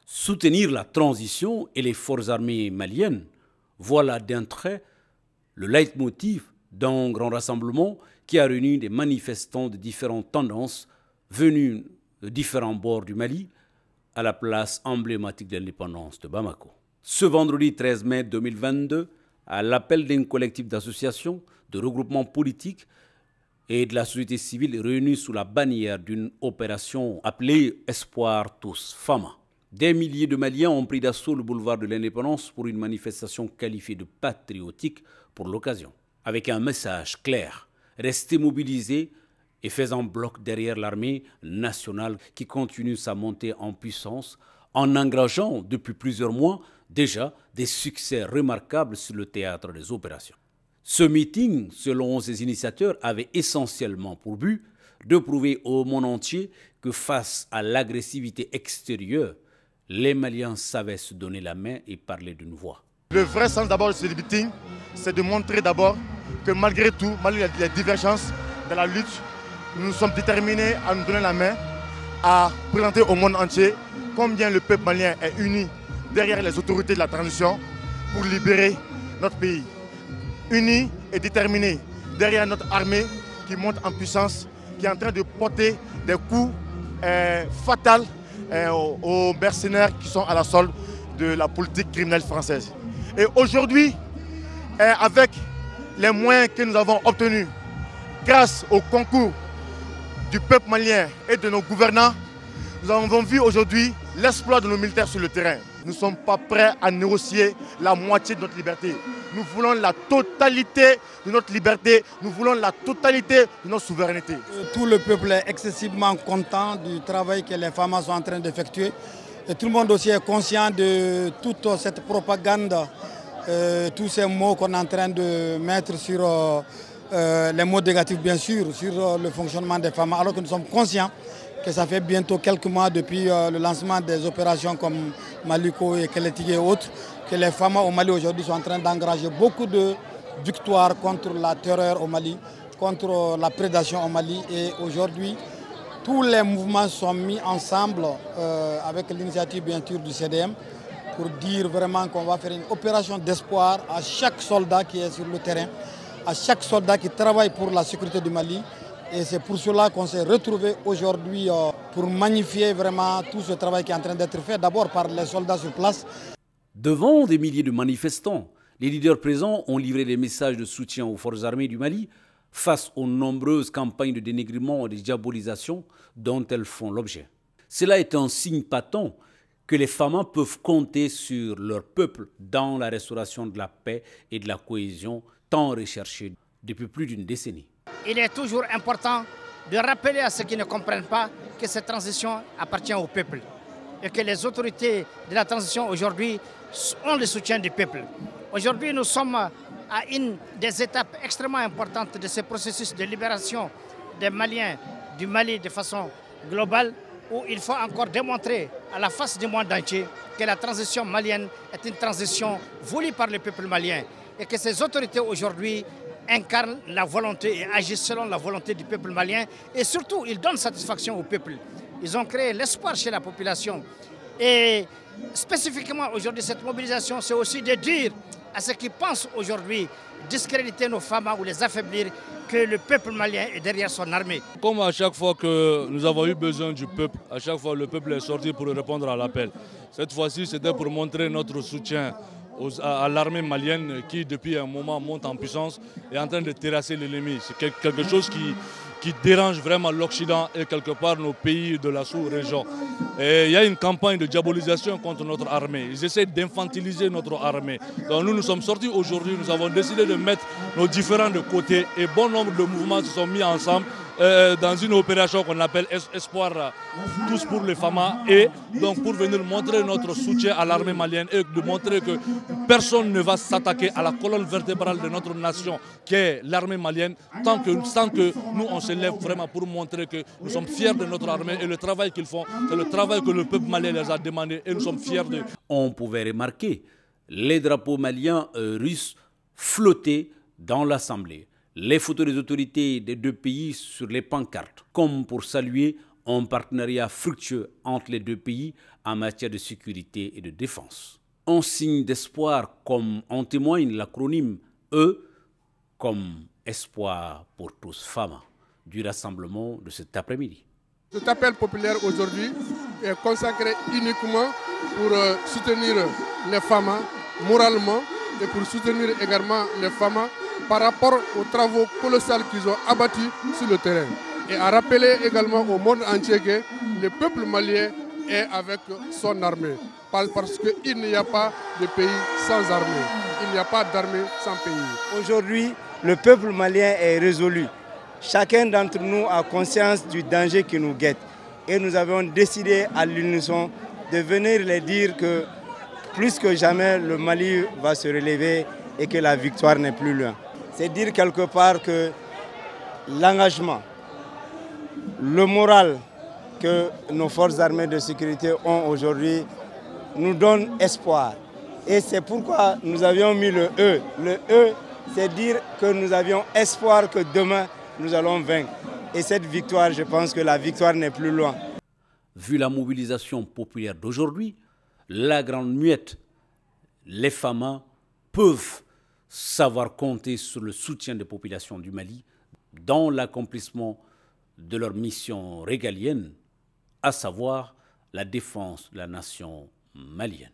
Soutenir la transition et les forces armées maliennes, voilà d'un trait le leitmotiv d'un grand rassemblement qui a réuni des manifestants de différentes tendances venus de différents bords du Mali à la place emblématique de l'indépendance de Bamako. Ce vendredi 13 mai 2022, à l'appel d'un collectif d'associations, de regroupements politiques et de la société civile réunis sous la bannière d'une opération appelée Espoir tous Fama. Des milliers de Maliens ont pris d'assaut le boulevard de l'Indépendance pour une manifestation qualifiée de patriotique pour l'occasion. Avec un message clair, rester mobilisés et faisant bloc derrière l'armée nationale qui continue sa montée en puissance en engageant depuis plusieurs mois déjà des succès remarquables sur le théâtre des opérations. Ce meeting, selon ses initiateurs, avait essentiellement pour but de prouver au monde entier que face à l'agressivité extérieure, les Maliens savaient se donner la main et parler d'une voix. Le vrai sens d'abord de ce meeting, c'est de montrer d'abord que malgré tout, malgré les divergences de la lutte, nous sommes déterminés à nous donner la main, à présenter au monde entier combien le peuple malien est uni derrière les autorités de la transition pour libérer notre pays. Unis et déterminés derrière notre armée qui monte en puissance, qui est en train de porter des coups fatals aux mercenaires qui sont à la solde de la politique criminelle française. Et aujourd'hui, avec les moyens que nous avons obtenus grâce au concours du peuple malien et de nos gouvernants, nous avons vu aujourd'hui l'exploit de nos militaires sur le terrain. Nous ne sommes pas prêts à négocier la moitié de notre liberté. Nous voulons la totalité de notre liberté, nous voulons la totalité de notre souveraineté. Tout le peuple est excessivement content du travail que les femmes sont en train d'effectuer. Et tout le monde aussi est conscient de toute cette propagande, tous ces mots qu'on est en train de mettre sur les mots négatifs bien sûr, sur le fonctionnement des femmes, alors que nous sommes conscients que ça fait bientôt quelques mois depuis le lancement des opérations comme Maliko et Kélétigui et autres, que les femmes au Mali aujourd'hui sont en train d'engager beaucoup de victoires contre la terreur au Mali, contre la prédation au Mali. Et aujourd'hui, tous les mouvements sont mis ensemble avec l'initiative bien sûr du CDM pour dire vraiment qu'on va faire une opération d'espoir à chaque soldat qui est sur le terrain, à chaque soldat qui travaille pour la sécurité du Mali. Et c'est pour cela qu'on s'est retrouvé aujourd'hui pour magnifier vraiment tout ce travail qui est en train d'être fait, d'abord par les soldats sur place. Devant des milliers de manifestants, les leaders présents ont livré des messages de soutien aux forces armées du Mali face aux nombreuses campagnes de dénigrement et de diabolisation dont elles font l'objet. Cela est un signe patent que les femmes peuvent compter sur leur peuple dans la restauration de la paix et de la cohésion tant recherchée depuis plus d'une décennie. Il est toujours important de rappeler à ceux qui ne comprennent pas que cette transition appartient au peuple et que les autorités de la transition aujourd'hui ont le soutien du peuple. Aujourd'hui, nous sommes à une des étapes extrêmement importantes de ce processus de libération des Maliens du Mali de façon globale, où il faut encore démontrer à la face du monde entier que la transition malienne est une transition voulue par le peuple malien et que ces autorités aujourd'hui incarnent la volonté et agissent selon la volonté du peuple malien et surtout ils donnent satisfaction au peuple. Ils ont créé l'espoir chez la population et spécifiquement aujourd'hui cette mobilisation c'est aussi de dire à ceux qui pensent aujourd'hui discréditer nos femmes ou les affaiblir que le peuple malien est derrière son armée. Comme à chaque fois que nous avons eu besoin du peuple, à chaque fois le peuple est sorti pour répondre à l'appel. Cette fois-ci c'était pour montrer notre soutien à l'armée malienne qui depuis un moment monte en puissance et est en train de terrasser l'ennemi. C'est quelque chose qui dérange vraiment l'Occident et quelque part nos pays de la sous-région. Il y a une campagne de diabolisation contre notre armée. Ils essaient d'infantiliser notre armée. Donc nous sommes sortis aujourd'hui, nous avons décidé de mettre nos différends de côté et bon nombre de mouvements se sont mis ensemble dans une opération qu'on appelle Espoir tous pour les FAMA et donc pour venir montrer notre soutien à l'armée malienne et de montrer que personne ne va s'attaquer à la colonne vertébrale de notre nation qui est l'armée malienne tant que nous on se lève vraiment pour montrer que nous sommes fiers de notre armée et le travail qu'ils font, c'est le travail que le peuple malien les a demandé et nous sommes fiers d'eux. On pouvait remarquer les drapeaux maliens russes flotter dans l'Assemblée. Les photos des autorités des deux pays sur les pancartes, comme pour saluer un partenariat fructueux entre les deux pays en matière de sécurité et de défense. Un signe d'espoir comme en témoigne l'acronyme E comme Espoir pour tous FAMA du rassemblement de cet après-midi. Cet appel populaire aujourd'hui est consacré uniquement pour soutenir les FAMA moralement et pour soutenir également les FAMA par rapport aux travaux colossaux qu'ils ont abattus sur le terrain. Et à rappeler également au monde entier que le peuple malien est avec son armée. Parce qu'il n'y a pas de pays sans armée. Il n'y a pas d'armée sans pays. Aujourd'hui, le peuple malien est résolu. Chacun d'entre nous a conscience du danger qui nous guette. Et nous avons décidé à l'unisson de venir les dire que plus que jamais, le Mali va se relever et que la victoire n'est plus loin. C'est dire quelque part que l'engagement, le moral que nos forces armées de sécurité ont aujourd'hui nous donne espoir. Et c'est pourquoi nous avions mis le E. Le E, c'est dire que nous avions espoir que demain, nous allons vaincre. Et cette victoire, je pense que la victoire n'est plus loin. Vu la mobilisation populaire d'aujourd'hui, la Grande Muette, les FAMA peuvent savoir compter sur le soutien des populations du Mali dans l'accomplissement de leur mission régalienne, à savoir la défense de la nation malienne.